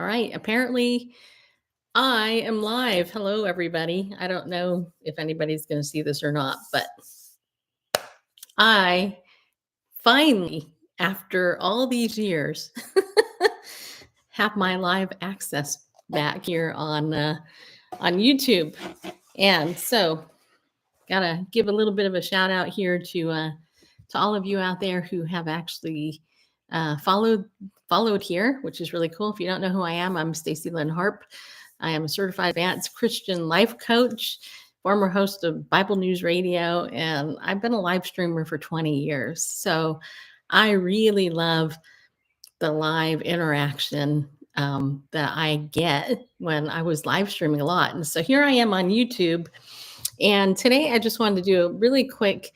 All right. Apparently, I am live. Hello, everybody. I don't know if anybody's going to see this or not, but I finally, after all these years, have my live access back here on YouTube. And so, gotta give a little bit of a shout out here to all of you out there who have actually followed here, which is really cool. If you don't know who I am, I'm Stacy Lynn Harp. I am a certified advanced Christian life coach, former host of Bible News Radio, and I've been a live streamer for 20 years. So I really love the live interaction that I get when I was live streaming a lot. And so here I am on YouTube. And today I just wanted to do a really quick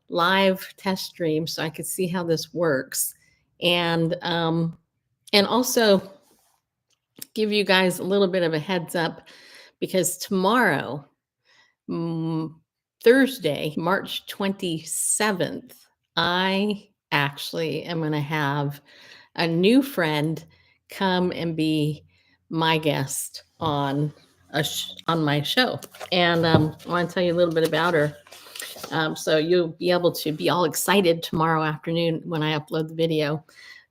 live test stream so I could see how this works. And also give you guys a little bit of a heads up, because tomorrow, Thursday, March 27th, I actually am going to have a new friend come and be my guest on my show. And I want to tell you a little bit about her. So you'll be able to be all excited tomorrow afternoon when I upload the video,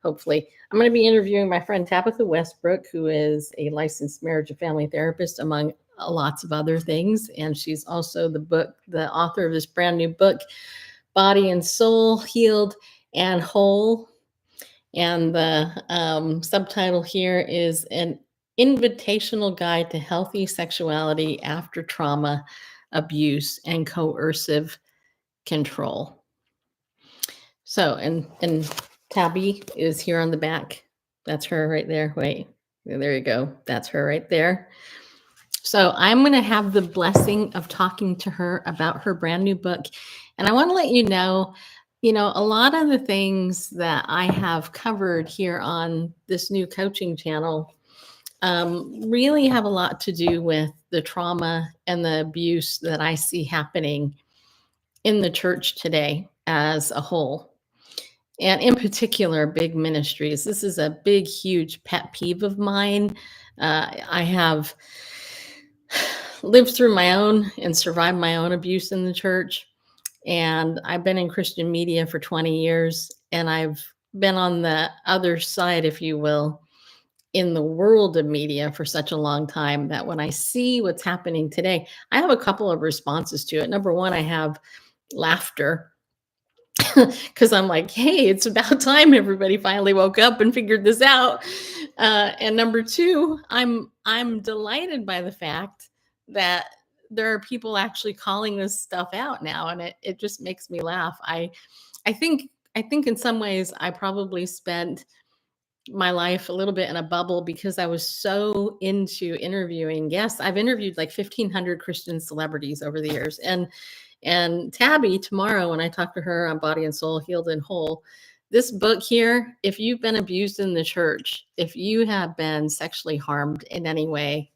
hopefully. I'm going to be interviewing my friend Tabitha Westbrook, who is a licensed marriage and family therapist, among lots of other things. And she's also the author of this brand new book, Body and Soul, Healed and Whole. And the subtitle here is An Invitational Guide to Healthy Sexuality After Trauma, Abuse, and Coercive Control. So, and Tabby is here on the back. That's her right there. Wait, there you go. That's her right there. So I'm going to have the blessing of talking to her about her brand new book. And I want to let you know, a lot of the things that I have covered here on this new coaching channel really have a lot to do with the trauma and the abuse that I see happening in the church today as a whole. And in particular, big ministries. This is a big, huge pet peeve of mine. I have lived through my own and survived my own abuse in the church. And I've been in Christian media for 20 years. And I've been on the other side, if you will, in the world of media for such a long time that when I see what's happening today, I have a couple of responses to it. Number one, I have laughter. Because I'm like, hey, it's about time everybody finally woke up and figured this out. And number two, I'm delighted by the fact that there are people actually calling this stuff out now, and it just makes me laugh. I think in some ways I probably spent my life a little bit in a bubble because I was so into interviewing guests. I've interviewed like 1,500 Christian celebrities over the years, and Tabby, tomorrow, when I talk to her on Body and Soul, Healed and Whole, this book here, if you've been abused in the church, if you have been sexually harmed in any way,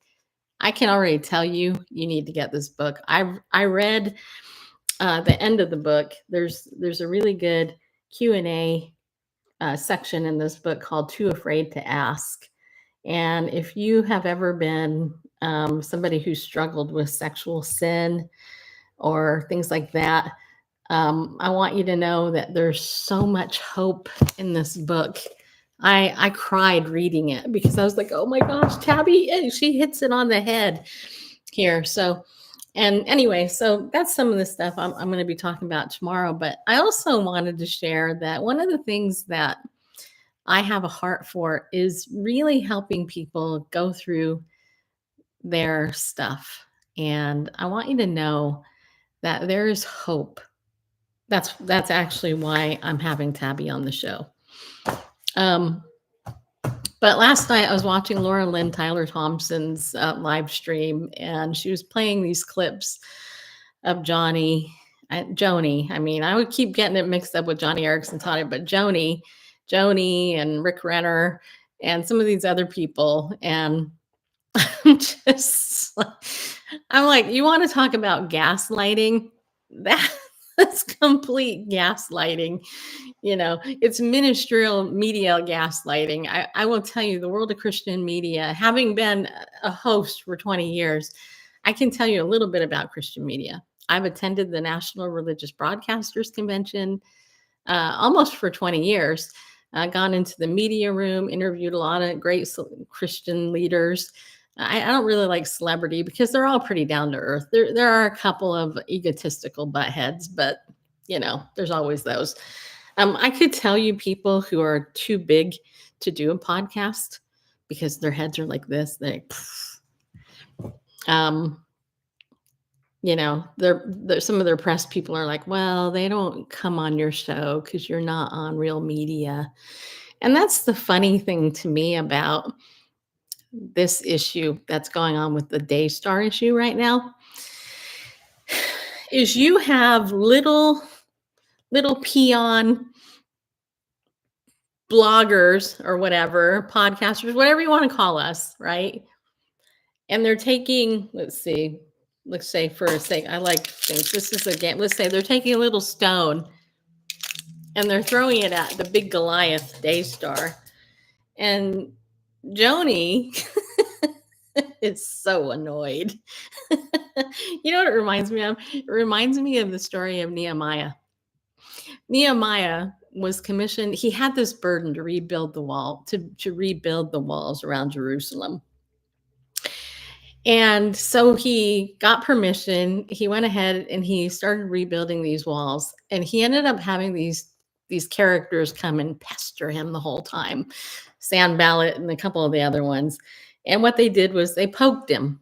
I can already tell you need to get this book. I read the end of the book. There's a really good Q&A section in this book called Too Afraid to Ask. And if you have ever been somebody who struggled with sexual sin or things like that, I want you to know that there's so much hope in this book. I cried reading it because I was like, oh my gosh, Tabby, she hits it on the head here. So, and anyway, so that's some of the stuff I'm going to be talking about tomorrow. But I also wanted to share that one of the things that I have a heart for is really helping people go through their stuff. And I want you to know that there is hope. That's actually why I'm having Tabby on the show. But last night I was watching Laura Lynn, Tyler Thompson's live stream, and she was playing these clips of Joni. I mean, I would keep getting it mixed up with Johnny Erickson taught it, but Joni and Rick Renner and some of these other people. And I'm like, you want to talk about gaslighting? That's complete gaslighting. It's ministerial media gaslighting. I will tell you, the world of Christian media, having been a host for 20 years, I can tell you a little bit about Christian media. I've attended the National Religious Broadcasters Convention almost for 20 years. Gone into the media room, interviewed a lot of great Christian leaders. I don't really like celebrity because they're all pretty down to earth. There are a couple of egotistical butt heads, but there's always those. I could tell you people who are too big to do a podcast because their heads are like this. Um, they're some of their press people are like, well, they don't come on your show because you're not on real media. And that's the funny thing to me about this issue that's going on with the Daystar issue right now is you have little peon bloggers or whatever, podcasters, whatever you want to call us, right? And they're taking, let's say for a sake, I like things. This is a game. Let's say they're taking a little stone and they're throwing it at the big Goliath Daystar. And Joni is so annoyed. You know what it reminds me of? It reminds me of the story of Nehemiah. Nehemiah was commissioned. He had this burden to rebuild the wall, to rebuild the walls around Jerusalem. And so he got permission. He went ahead and he started rebuilding these walls. And he ended up having these characters come and pester him the whole time. Sanballat and a couple of the other ones. And what they did was they poked him.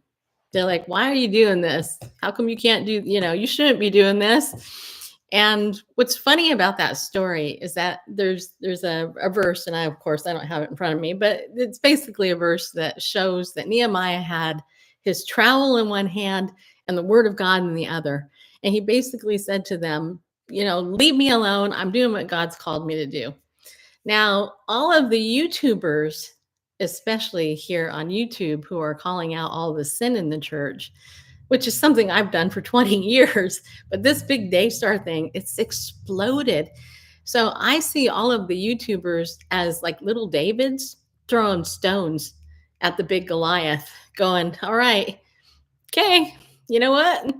They're like, why are you doing this? How come you can't do, you shouldn't be doing this. And what's funny about that story is that there's a verse, and of course I don't have it in front of me, but it's basically a verse that shows that Nehemiah had his trowel in one hand and the word of God in the other. And he basically said to them, leave me alone. I'm doing what God's called me to do. Now, all of the YouTubers, especially here on YouTube, who are calling out all the sin in the church, which is something I've done for 20 years, but this big Daystar thing, it's exploded. So I see all of the YouTubers as like little Davids throwing stones at the big Goliath, going, all right, okay, you know what?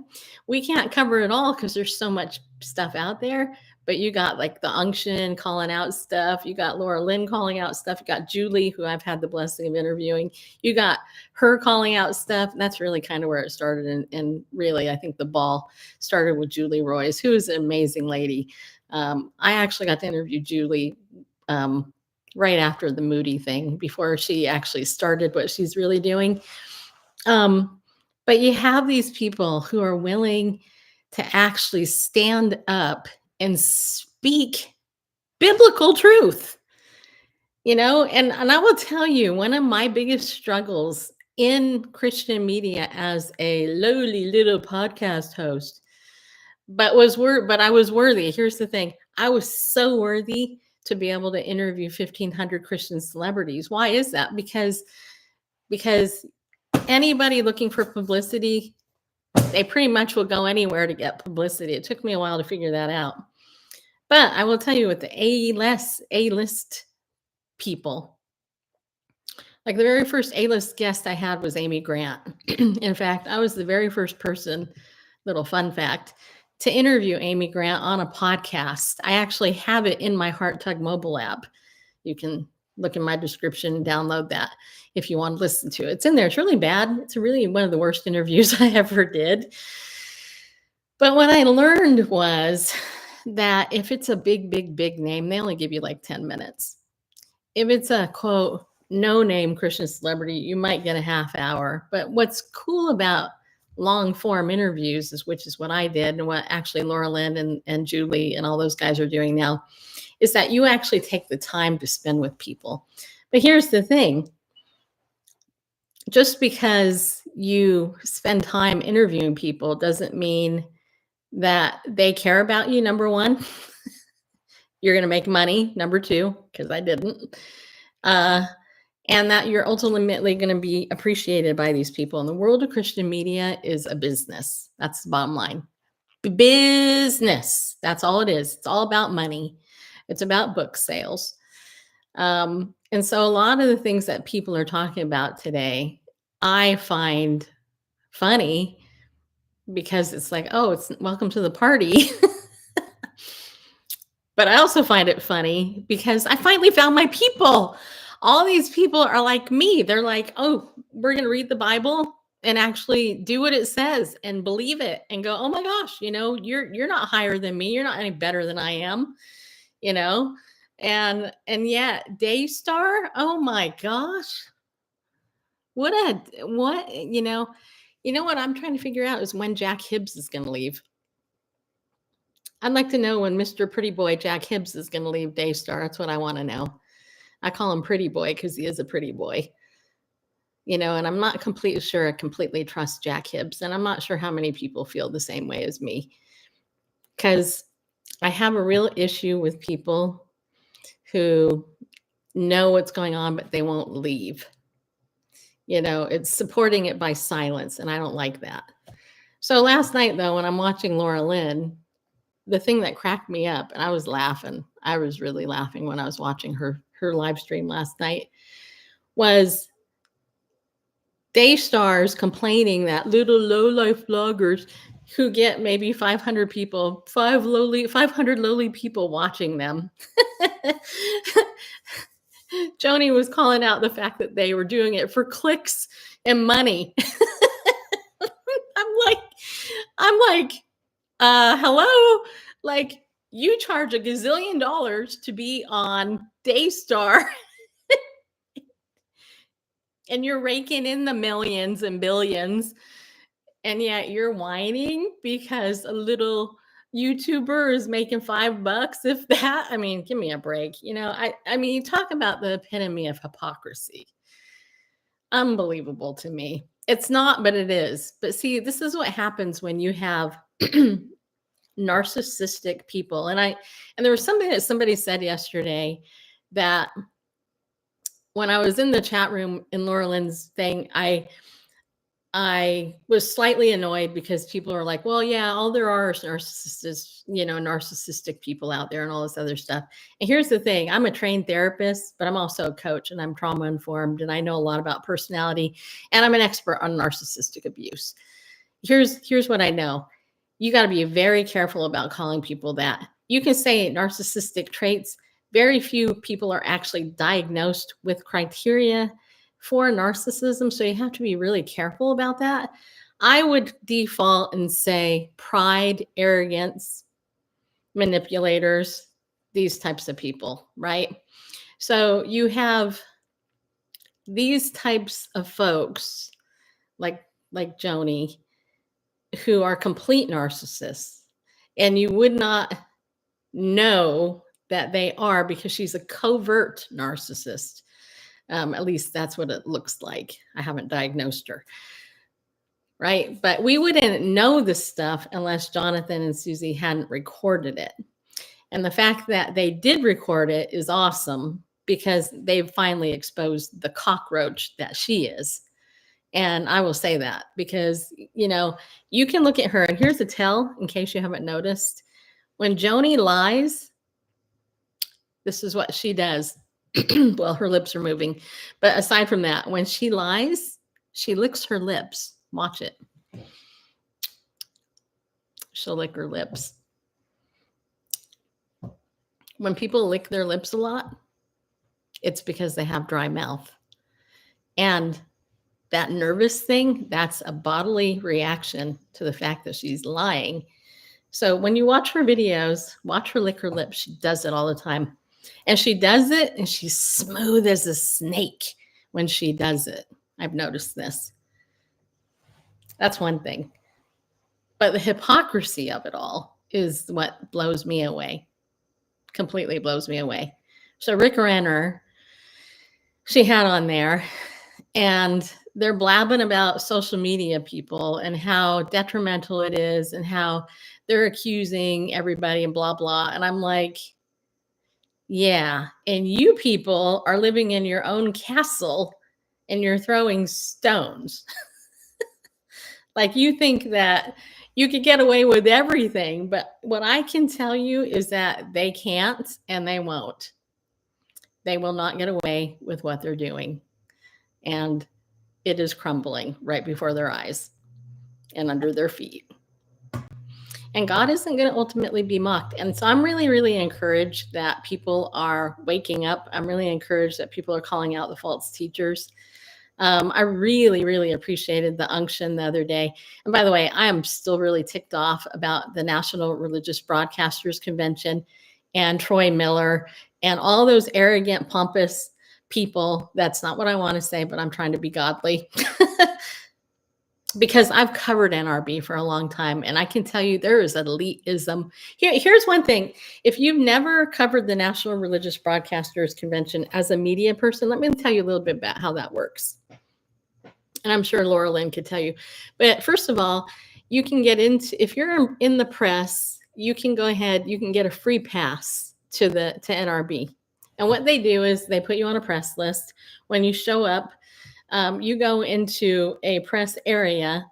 We can't cover it all because there's so much stuff out there. But you got like the unction calling out stuff. You got Laura Lynn calling out stuff. You got Julie, who I've had the blessing of interviewing. You got her calling out stuff. And that's really kind of where it started. And really, I think the ball started with Julie Royce, who is an amazing lady. I actually got to interview Julie right after the Moody thing, before she actually started what she's really doing. But you have these people who are willing to actually stand up and speak biblical truth, and I will tell you, one of my biggest struggles in Christian media as a lowly little podcast host, but I was worthy. Here's the thing. I was so worthy to be able to interview 1,500 Christian celebrities. Why is that? Because anybody looking for publicity, they pretty much will go anywhere to get publicity. It took me a while to figure that out. But I will tell you, with the A-list people, like the very first A-list guest I had was Amy Grant. In fact, I was the very first person, little fun fact, to interview Amy Grant on a podcast. I actually have it in my Heart Tug mobile app. You can look in my description and download that if you want to listen to it. It's in there. It's really bad. It's really one of the worst interviews I ever did. But what I learned was that if it's a big name, they only give you like 10 minutes. If it's a quote, no name Christian celebrity, you might get a half hour. But what's cool about long form interviews, which is what I did, and what actually Laura Lynn and Julie and all those guys are doing now, is that you actually take the time to spend with people. But here's the thing. Just because you spend time interviewing people doesn't mean that they care about you, number one. You're going to make money, number two, because I didn't. And that you're ultimately going to be appreciated by these people. And the world of Christian media is a business. That's the bottom line. business. That's all it is. It's all about money. It's about book sales. And so a lot of the things that people are talking about today, I find funny because it's like, oh, it's welcome to the party. But I also find it funny because I finally found my people. All these people are like me. They're like, oh, we're going to read the Bible and actually do what it says and believe it and go, oh my gosh, you're not higher than me. You're not any better than I am, you know? And yet Daystar, oh my gosh. What, what I'm trying to figure out is when Jack Hibbs is going to leave. I'd like to know when Mr. Pretty Boy Jack Hibbs is going to leave Daystar. That's what I want to know. I call him Pretty Boy because he is a pretty boy. And I'm not completely sure I completely trust Jack Hibbs. And I'm not sure how many people feel the same way as me. Because I have a real issue with people who know what's going on, but they won't leave. It's supporting it by silence. And I don't like that. So last night, though, when I'm watching Laura Lynn, the thing that cracked me up, and I was laughing, I was really laughing when I was watching her live stream last night, was Daystars complaining that little low-life vloggers who get maybe 500 people, 500 lowly people watching them. Joni was calling out the fact that they were doing it for clicks and money. I'm like, hello? Like, you charge $1 gazillion to be on Daystar and you're raking in the millions and billions, and yet you're whining because a little YouTuber is making $5, if that. I mean, give me a break. I mean, you talk about the epitome of hypocrisy. Unbelievable to me. It's not, but it is. But see, this is what happens when you have narcissistic people. And there was something that somebody said yesterday that when I was in the chat room in Laura Lynn's thing, I was slightly annoyed because people are like, well, yeah, all there are narcissistic people out there and all this other stuff. And here's the thing. I'm a trained therapist, but I'm also a coach and I'm trauma informed. And I know a lot about personality and I'm an expert on narcissistic abuse. Here's what I know. You got to be very careful about calling people that. You can say narcissistic traits. Very few people are actually diagnosed with criteria for narcissism. So you have to be really careful about that. I would default and say pride, arrogance, manipulators, these types of people, right? So you have these types of folks like Joni who are complete narcissists, and you would not know that they are because she's a covert narcissist. At least that's what it looks like. I haven't diagnosed her. Right. But we wouldn't know this stuff unless Jonathan and Susie hadn't recorded it. And the fact that they did record it is awesome because they've finally exposed the cockroach that she is. And I will say that because, you can look at her, and here's a tell in case you haven't noticed. When Joni lies, this is what she does. Well, her lips are moving. But aside from that, when she lies, she licks her lips. Watch it. She'll lick her lips. When people lick their lips a lot, it's because they have dry mouth. And that nervous thing, that's a bodily reaction to the fact that she's lying. So when you watch her videos, watch her lick her lips. She does it all the time. And she does it, and she's smooth as a snake when she does it. I've noticed this. That's one thing. But the hypocrisy of it all is what blows me away. Completely blows me away. So Rick Renner, she had on there, and they're blabbing about social media people and how detrimental it is and how they're accusing everybody and blah, blah. And I'm like, yeah. And you people are living in your own castle and you're throwing stones. Like you think that you could get away with everything, but what I can tell you is that they can't and they won't. They will not get away with what they're doing. And it is crumbling right before their eyes and under their feet. And God isn't going to ultimately be mocked. And so I'm really, really encouraged that people are waking up. I'm really encouraged that people are calling out the false teachers. I really, really appreciated the unction the other day. And by the way, I am still really ticked off about the National Religious Broadcasters Convention and Troy Miller and all those arrogant, pompous people. That's not what I want to say, but I'm trying to be godly. Because I've covered NRB for a long time, and I can tell you there is elitism. Here's one thing. If you've never covered the National Religious Broadcasters Convention as a media person, let me tell you a little bit about how that works. And I'm sure Laura Lynn could tell you. But first of all, you can get into, if you're in the press, you can go ahead, you can get a free pass to NRB. And what they do is they put you on a press list. When you show up, you go into a press area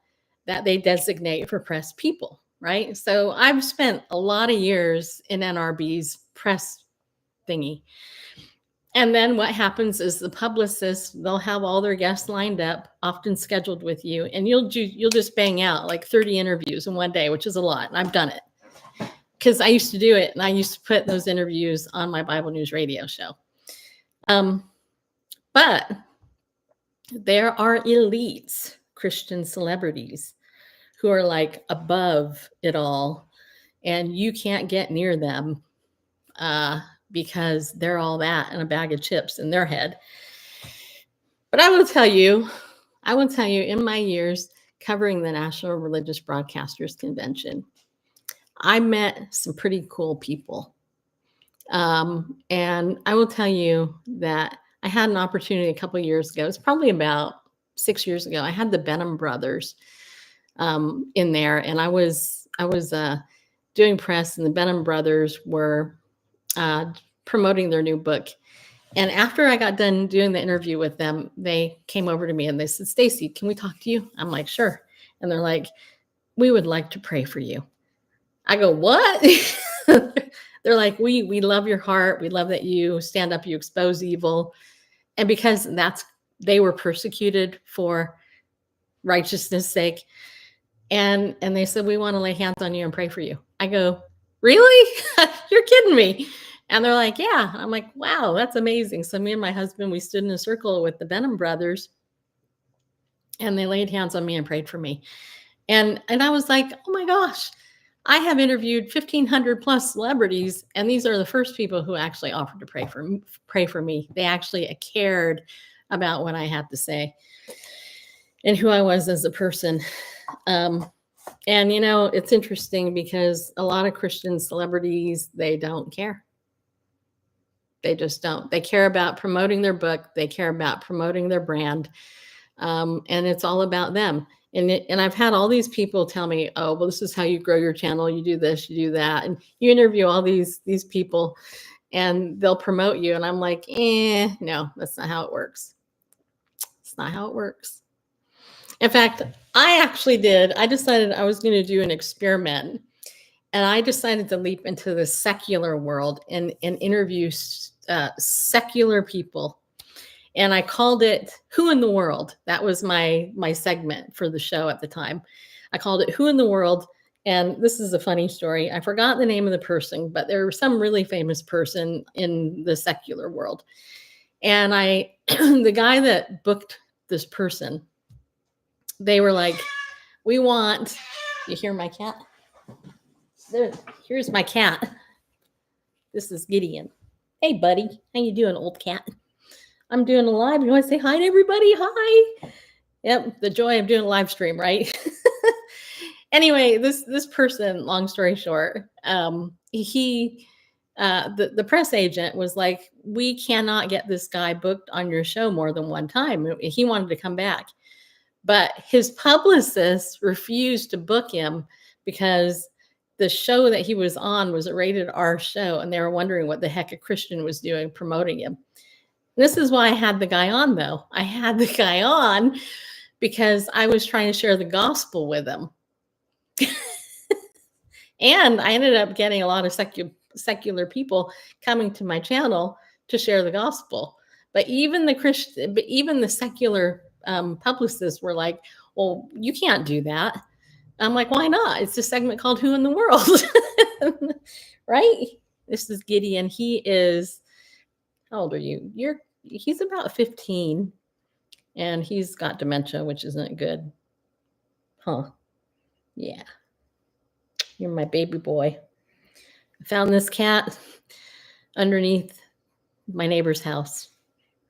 that they designate for press people, right? So I've spent a lot of years in NRB's press thingy. And then what happens is the publicists, they'll have all their guests lined up, often scheduled with you, and you'll just bang out like 30 interviews in one day, which is a lot. And I've done it because I used to do it, and I used to put those interviews on my Bible News radio show. But there are elites, Christian celebrities, who are like above it all, and you can't get near them because they're all that and a bag of chips in their head. But I will tell you in my years covering the National Religious Broadcasters Convention, I met some pretty cool people. And I will tell you that I had an opportunity a couple of years ago. It's probably about 6 years ago. I had the Benham brothers in there, and I was doing press, and the Benham brothers were promoting their new book. And after I got done doing the interview with them, they came over to me and they said, "Stacy, can we talk to you?" I'm like, "Sure." And they're like, "We would like to pray for you." I go, "What?" They're like, we love your heart. We love that you stand up, you expose evil. And because they were persecuted for righteousness' sake. And they said, "We want to lay hands on you and pray for you." I go, "Really? You're kidding me." And they're like, "Yeah." I'm like, "Wow, that's amazing." So me and my husband, we stood in a circle with the Benham brothers, and they laid hands on me and prayed for me. And I was like, "Oh my gosh, I have interviewed 1,500 plus celebrities, and these are the first people who actually offered to pray for me. They actually cared about what I had to say and who I was as a person." And it's interesting because a lot of Christian celebrities, they don't care. They just don't. They care about promoting their book. They care about promoting their brand. And it's all about them. And I've had all these people tell me, "Oh, well, this is how you grow your channel. You do this, you do that." And you interview all these people and they'll promote you. And I'm like, no, that's not how it works. It's not how it works. In fact, I decided I was going to do an experiment, and I decided to leap into the secular world and interview secular people. And I called it "Who in the World?" That was my segment for the show at the time. I called it "Who in the World?" And this is a funny story. I forgot the name of the person, but there was some really famous person in the secular world. And the guy that booked this person, they were like, "We want," you hear my cat? Here's my cat. This is Gideon. "Hey, buddy. How you doing, old cat?" "I'm doing a live. You want to say hi to everybody?" "Hi." Yep, the joy of doing a live stream, right? Anyway, this person, long story short, the press agent was like, "We cannot get this guy booked on your show more than one time." He wanted to come back, but his publicist refused to book him because the show that he was on was a rated R show, and they were wondering what the heck a Christian was doing promoting him. This is why I had the guy on, though. I had the guy on because I was trying to share the gospel with him. And I ended up getting a lot of secular people coming to my channel to share the gospel. But even the secular publicists were like, well, you can't do that. I'm like, why not? It's a segment called Who in the World? Right? This is Gideon. He is, how old are you? He's about 15 and he's got dementia, which isn't good. Huh. Yeah. You're my baby boy. I found this cat underneath my neighbor's house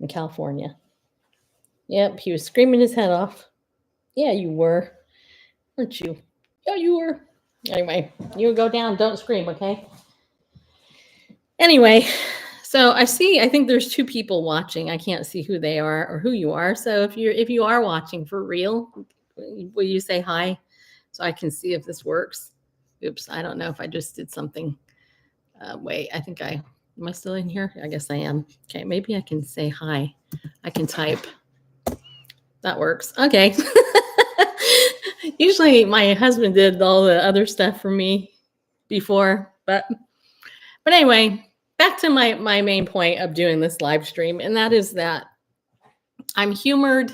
in California. Yep, he was screaming his head off. Yeah, you were. Weren't you? Yeah, you were. Anyway, you go down. Don't scream, okay? Anyway, so I think there's 2 people watching. I can't see who they are or who you are. So if you are watching for real, will you say hi so I can see if this works? Oops, I don't know if I just did something. Wait, am I still in here? I guess I am. Okay, maybe I can say hi. I can type. That works. Okay. Usually my husband did all the other stuff for me before, but anyway, back to my main point of doing this live stream, and that is that I'm humored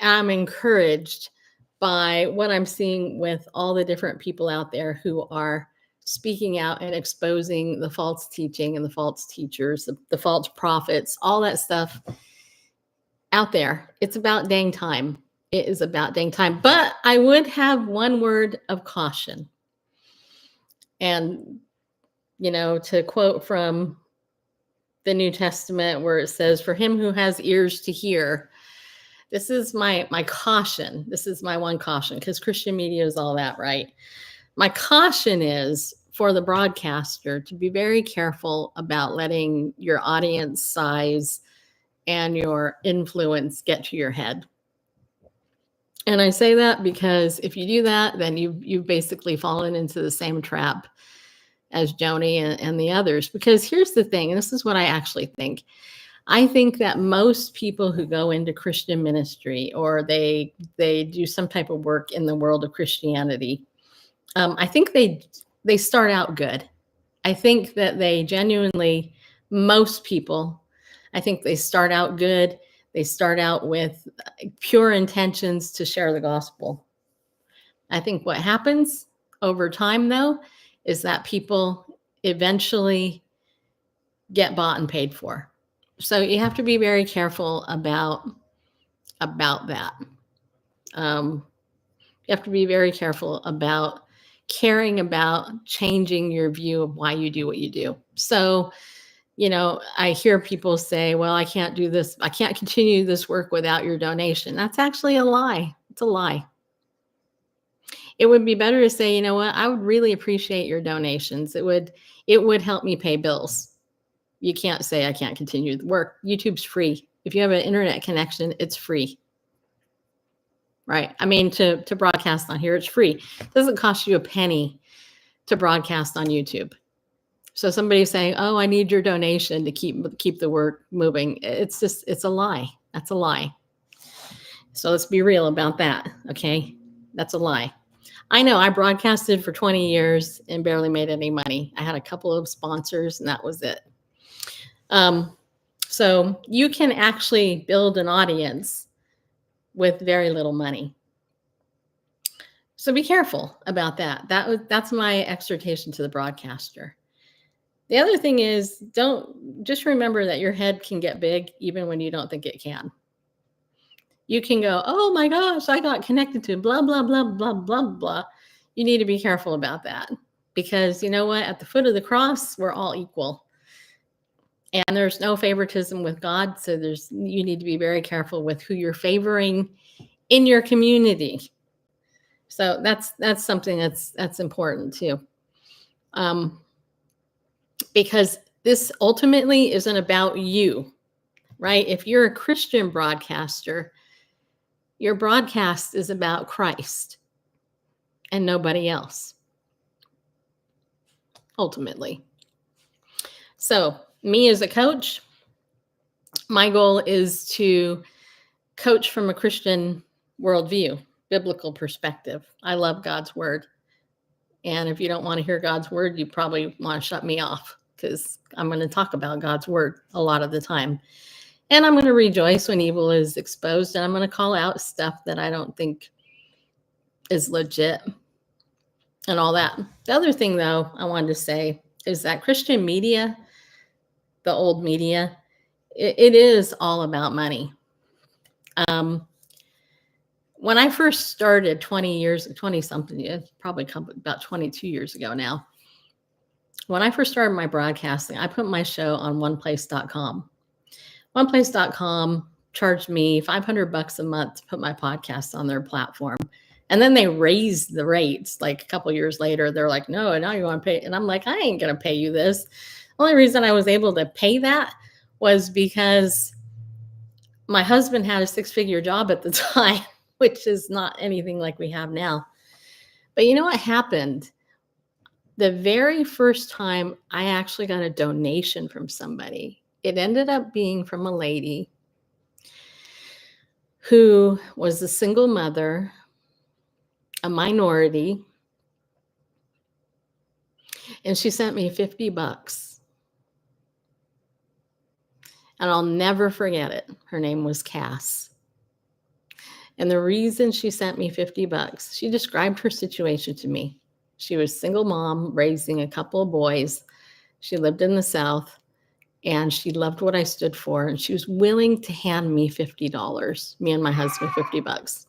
and I'm encouraged by what I'm seeing with all the different people out there who are speaking out and exposing the false teaching and the false teachers, the false prophets, all that stuff out there. It's about dang time. It is about dang time. But I would have one word of caution. And, to quote from the New Testament where it says, for him who has ears to hear, this is my caution. This is my one caution, because Christian media is all that, right? My caution is for the broadcaster to be very careful about letting your audience size and your influence get to your head. And I say that because if you do that, then you've basically fallen into the same trap as Joni and the others. Because here's the thing, and this is what I actually think. I think that most people who go into Christian ministry or they do some type of work in the world of Christianity, I think they start out good. I think that they genuinely, most people, I think they start out good. They start out with pure intentions to share the gospel. I think what happens over time, though, is that people eventually get bought and paid for. So you have to be very careful about that. You have to be very careful about caring about changing your view of why you do what you do. So, I hear people say, well, I can't do this. I can't continue this work without your donation. That's actually a lie. It's a lie. It would be better to say, you know what, I would really appreciate your donations. It would help me pay bills. You can't say I can't continue the work. YouTube's free. If you have an internet connection, it's free. Right? I mean, to broadcast on here, it's free. It doesn't cost you a penny to broadcast on YouTube. So somebody's saying, oh, I need your donation to keep the work moving. It's a lie. That's a lie. So let's be real about that. Okay. That's a lie. I know I broadcasted for 20 years and barely made any money. I had a couple of sponsors and that was it. So you can actually build an audience with very little money. So be careful about that. That's my exhortation to the broadcaster. The other thing is, just remember that your head can get big even when you don't think it can. You can go, oh my gosh, I got connected to blah, blah, blah, blah, blah, blah. You need to be careful about that because you know what? At the foot of the cross, we're all equal. And there's no favoritism with God. So you need to be very careful with who you're favoring in your community. So that's something that's important too. Because this ultimately isn't about you, right? If you're a Christian broadcaster, your broadcast is about Christ and nobody else, ultimately. So me as a coach, my goal is to coach from a Christian worldview, biblical perspective. I love God's word. And if you don't want to hear God's word, you probably want to shut me off, because I'm going to talk about God's word a lot of the time. And I'm going to rejoice when evil is exposed, and I'm going to call out stuff that I don't think is legit and all that. The other thing, though, I wanted to say is that Christian media, the old media, it is all about money. When I first started 20 something, probably about 22 years ago now, when I first started my broadcasting, I put my show on oneplace.com. Oneplace.com charged me $500 a month to put my podcast on their platform. And then they raised the rates like a couple years later. They're like, no, now you want to pay. And I'm like, I ain't going to pay you this. The only reason I was able to pay that was because my husband had a 6-figure job at the time, which is not anything like we have now. But you know what happened? The very first time I actually got a donation from somebody, it ended up being from a lady who was a single mother, a minority, and she sent me $50. And I'll never forget it. Her name was Cass. And the reason she sent me $50, she described her situation to me. She was a single mom raising a couple of boys. She lived in the South, and she loved what I stood for. And she was willing to hand me $50, me and my husband, $50.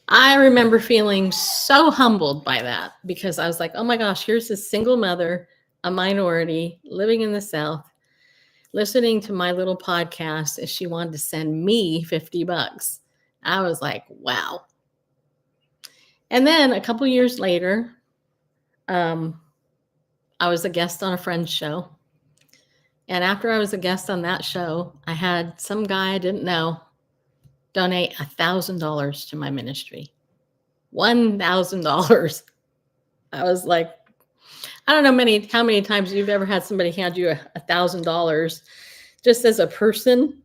I remember feeling so humbled by that, because I was like, oh my gosh, here's this single mother, a minority, living in the South, listening to my little podcast, and she wanted to send me $50. I was like, wow. And then a couple years later, I was a guest on a friend's show. And after I was a guest on that show, I had some guy I didn't know donate $1,000 to my ministry. $1,000. I was like, I don't know how many times you've ever had somebody hand you $1,000 just as a person,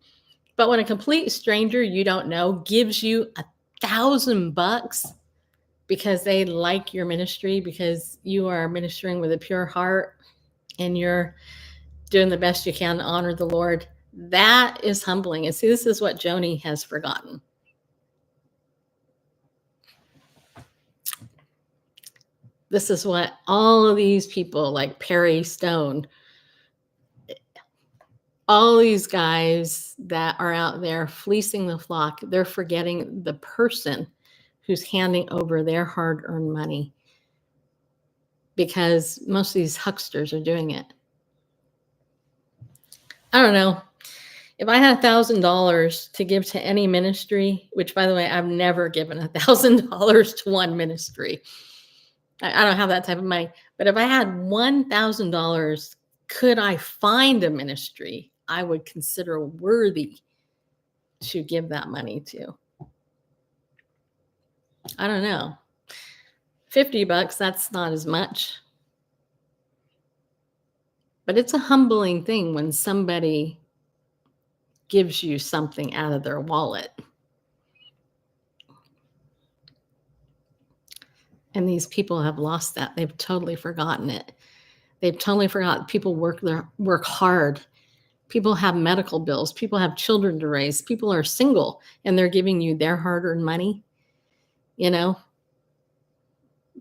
but when a complete stranger you don't know gives you $1,000 because they like your ministry, because you are ministering with a pure heart and you're doing the best you can to honor the Lord, that is humbling. And see, this is what Joni has forgotten. This is what all of these people like Perry Stone, all these guys that are out there fleecing the flock, they're forgetting the person who's handing over their hard-earned money, because most of these hucksters are doing it. I don't know. If I had $1,000 to give to any ministry, which, by the way, I've never given $1,000 to one ministry. I don't have that type of money. But if I had $1,000, could I find a ministry I would consider worthy to give that money to? I don't know. $50, that's not as much. But it's a humbling thing when somebody gives you something out of their wallet. And these people have lost that. They've totally forgotten it. They've totally forgotten people work hard. People have medical bills. People have children to raise. People are single, and they're giving you their hard-earned money. You know,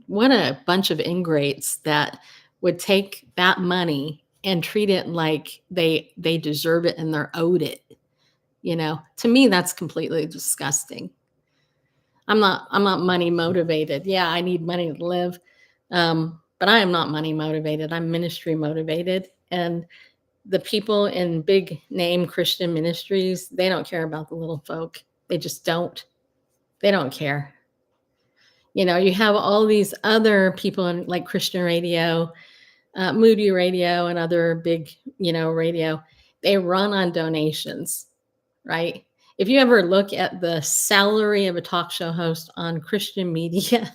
what a bunch of ingrates that would take that money and treat it like they deserve it and they're owed it. You know, to me, that's completely disgusting. I'm not money motivated. Yeah, I need money to live. But I am not money motivated. I'm ministry motivated. And the people in big name Christian ministries, they don't care about the little folk. They just don't. They don't care. You know, you have all these other people in like Christian radio, Moody Radio, and other big, radio. They run on donations, right? If you ever look at the salary of a talk show host on Christian media,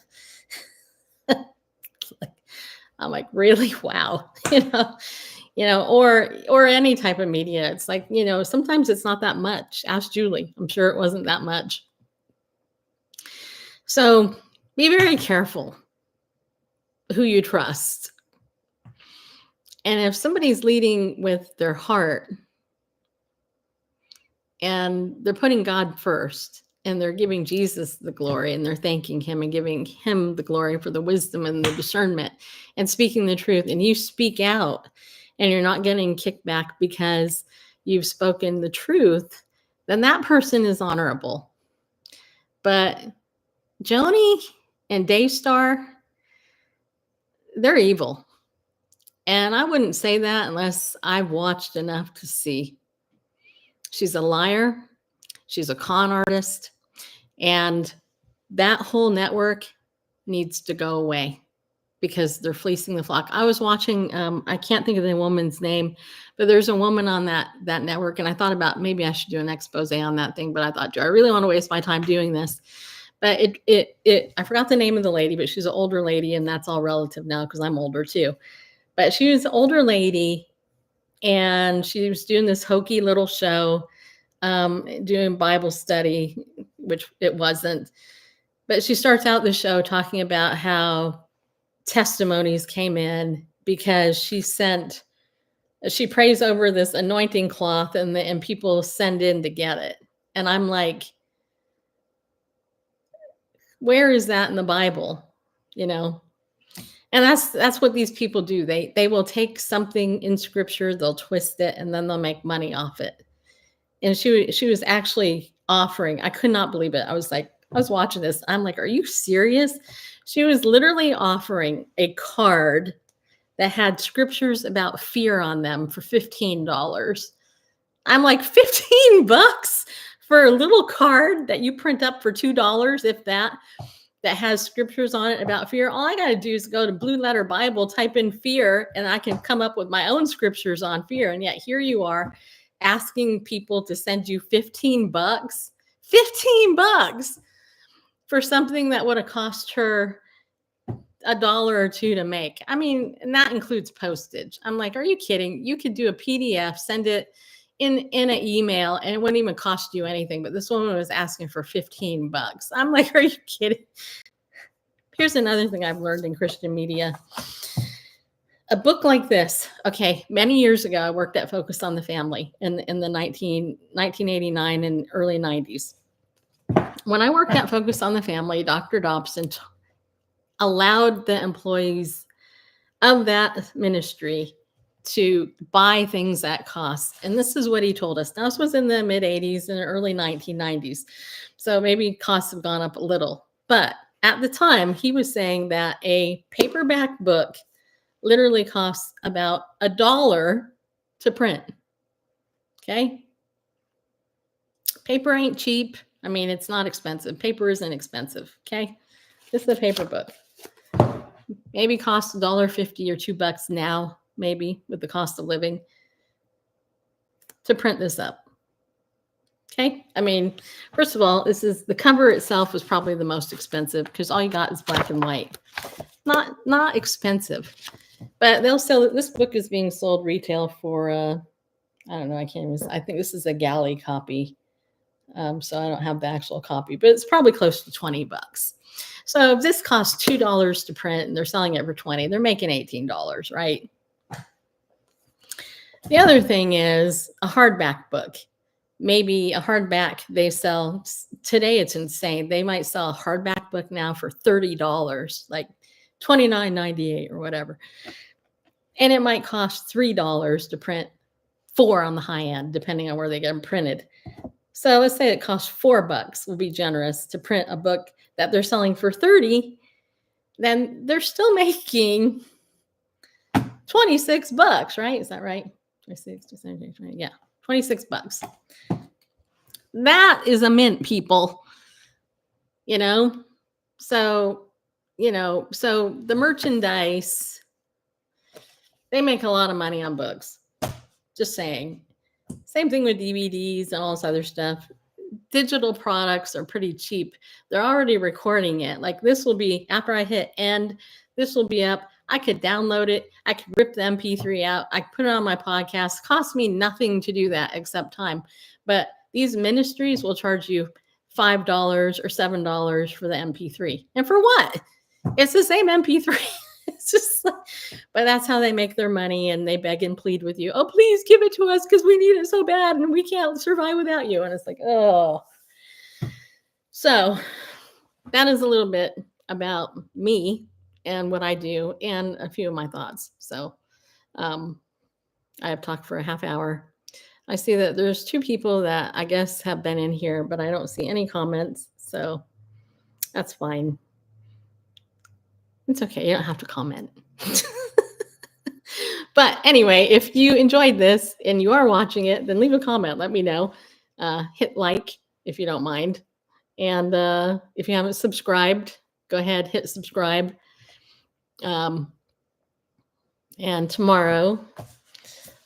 I'm like, really? Wow. Or any type of media. It's like, sometimes it's not that much. Ask Julie. I'm sure it wasn't that much. So Be very careful who you trust. And if somebody's leading with their heart and they're putting God first and they're giving Jesus the glory and they're thanking him and giving him the glory for the wisdom and the discernment and speaking the truth, and you speak out and you're not getting kickback because you've spoken the truth, then that person is honorable. But Joni and Daystar, they're evil. And I wouldn't say that unless I've watched enough to see. She's a liar. She's a con artist. And that whole network needs to go away because they're fleecing the flock. I was watching, I can't think of the woman's name, but there's a woman on that network. And I thought about maybe I should do an expose on that thing, but I thought, do I really want to waste my time doing this? But I forgot the name of the lady, but she's an older lady, and that's all relative now because I'm older too. But she was an older lady, and she was doing this hokey little show, doing Bible study, which it wasn't. But she starts out the show talking about how testimonies came in because she prays over this anointing cloth, and people send in to get it. And I'm like, where is that in the Bible? And that's what these people do. They will take something in scripture, they'll twist it, and then they'll make money off it. And she was actually offering, I could not believe it. I was watching this. I'm like, are you serious? She was literally offering a card that had scriptures about fear on them for $15. I'm like, $15 for a little card that you print up for $2, if that has scriptures on it about fear. All I got to do is go to Blue Letter Bible, type in fear, and I can come up with my own scriptures on fear. And yet here you are asking people to send you $15 for something that would have cost her $1 or $2 to make. I mean, and that includes postage. I'm like, are you kidding? You could do a PDF, send it in an email, and it wouldn't even cost you anything. But this woman was asking for $15. I'm like, are you kidding? Here's another thing I've learned in Christian media. A book like this, okay, many years ago, I worked at Focus on the Family in the 1989 and early 90s. When I worked at Focus on the Family, Dr. Dobson allowed the employees of that ministry to buy things at cost. And this is what he told us. Now, this was in the mid 80s and early 1990s. So maybe costs have gone up a little. But at the time, he was saying that a paperback book literally costs about $1 to print. Okay? Paper ain't cheap. I mean, it's not expensive. Paper isn't expensive. Okay? This is a paper book. Maybe costs $1.50 or $2 now, maybe with the cost of living, to print this up. Okay. I mean, first of all, the cover itself was probably the most expensive because all you got is black and white. Not expensive, but they'll sell it. This book is being sold retail for, I don't know. I think this is a galley copy. So I don't have the actual copy, but it's probably close to $20. So if this costs $2 to print and they're selling it for $20, they're making $18, right? The other thing is a hardback book. Maybe a hardback they sell today, it's insane. They might sell a hardback book now for $30, like $29.98 or whatever. And it might cost $3 to print 4 on the high end, depending on where they get them printed. So let's say it costs $4. We'll be generous to print a book that they're selling for $30. Then they're still making $26, right? Is that right? 26 to 17, 20, yeah, $26. That is a mint, people. So the merchandise, they make a lot of money on books. Just saying. Same thing with DVDs and all this other stuff. Digital products are pretty cheap. They're already recording it. Like this will be, after I hit end, this will be up. I could download it. I could rip the MP3 out. I could put it on my podcast. It costs me nothing to do that except time. But these ministries will charge you $5 or $7 for the MP3. And for what? It's the same MP3. It's just like, but that's how they make their money, and they beg and plead with you. Oh, please give it to us because we need it so bad and we can't survive without you. And it's like, oh. So that is a little bit about me and what I do and a few of my thoughts. So I have talked for a half hour. I see that there's 2 people that I guess have been in here, but I don't see any comments. So that's fine. It's okay. You don't have to comment. But anyway, if you enjoyed this and you are watching it, then leave a comment. Let me know. Hit like if you don't mind. And if you haven't subscribed, go ahead, hit subscribe. And tomorrow,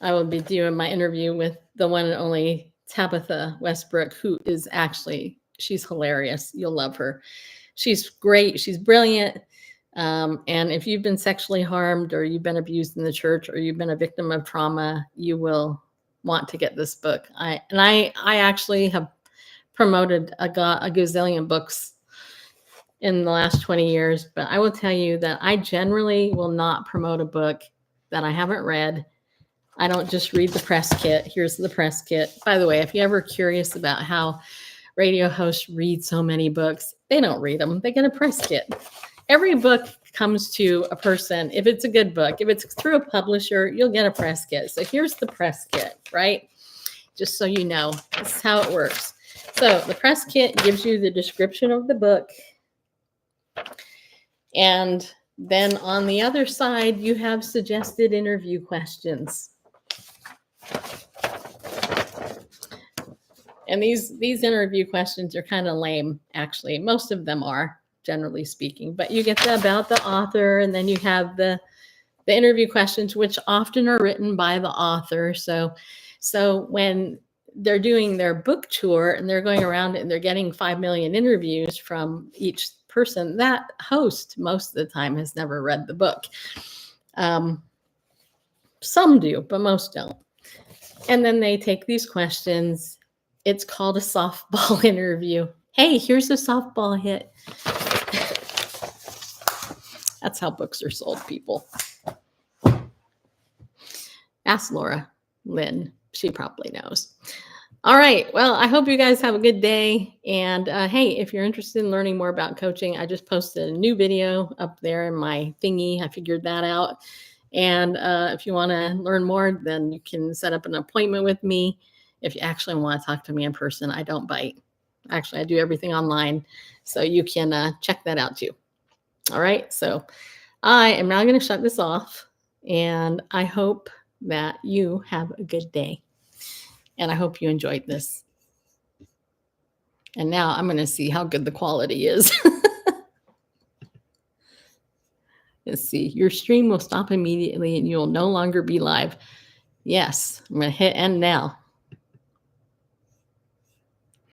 I will be doing my interview with the one and only Tabitha Westbrook, who is actually, she's hilarious. You'll love her. She's great. She's brilliant. And if you've been sexually harmed or you've been abused in the church or you've been a victim of trauma, you will want to get this book. I actually have promoted a gazillion books in the last 20 years, but I will tell you that I generally will not promote a book that I haven't read. I don't just read the press kit. Here's the press kit. By the way, if you're ever curious about how radio hosts read so many books, they don't read them. They get a press kit. Every book comes to a person. If it's a good book, if it's through a publisher, you'll get a press kit. So here's the press kit, right? Just so you know, this is how it works. So the press kit gives you the description of the book. And then on the other side, you have suggested interview questions. And these interview questions are kind of lame, actually. Most of them are, generally speaking. But you get the about the author, and then you have the interview questions, which often are written by the author. So when they're doing their book tour and they're going around and they're getting 5 million interviews from each person, that host most of the time has never read the book. Some do, but most don't. And then they take these questions. It's called a softball interview. Hey, here's a softball hit. That's how books are sold, people. Ask Laura Lynn. She probably knows. All right. Well, I hope you guys have a good day. And hey, if you're interested in learning more about coaching, I just posted a new video up there in my thingy. I figured that out. And if you want to learn more, then you can set up an appointment with me. If you actually want to talk to me in person, I don't bite. Actually, I do everything online. So you can check that out too. All right. So I am now going to shut this off. And I hope that you have a good day. And I hope you enjoyed this. And now I'm going to see how good the quality is. Let's see. Your stream will stop immediately and you will no longer be live. Yes, I'm going to hit end now.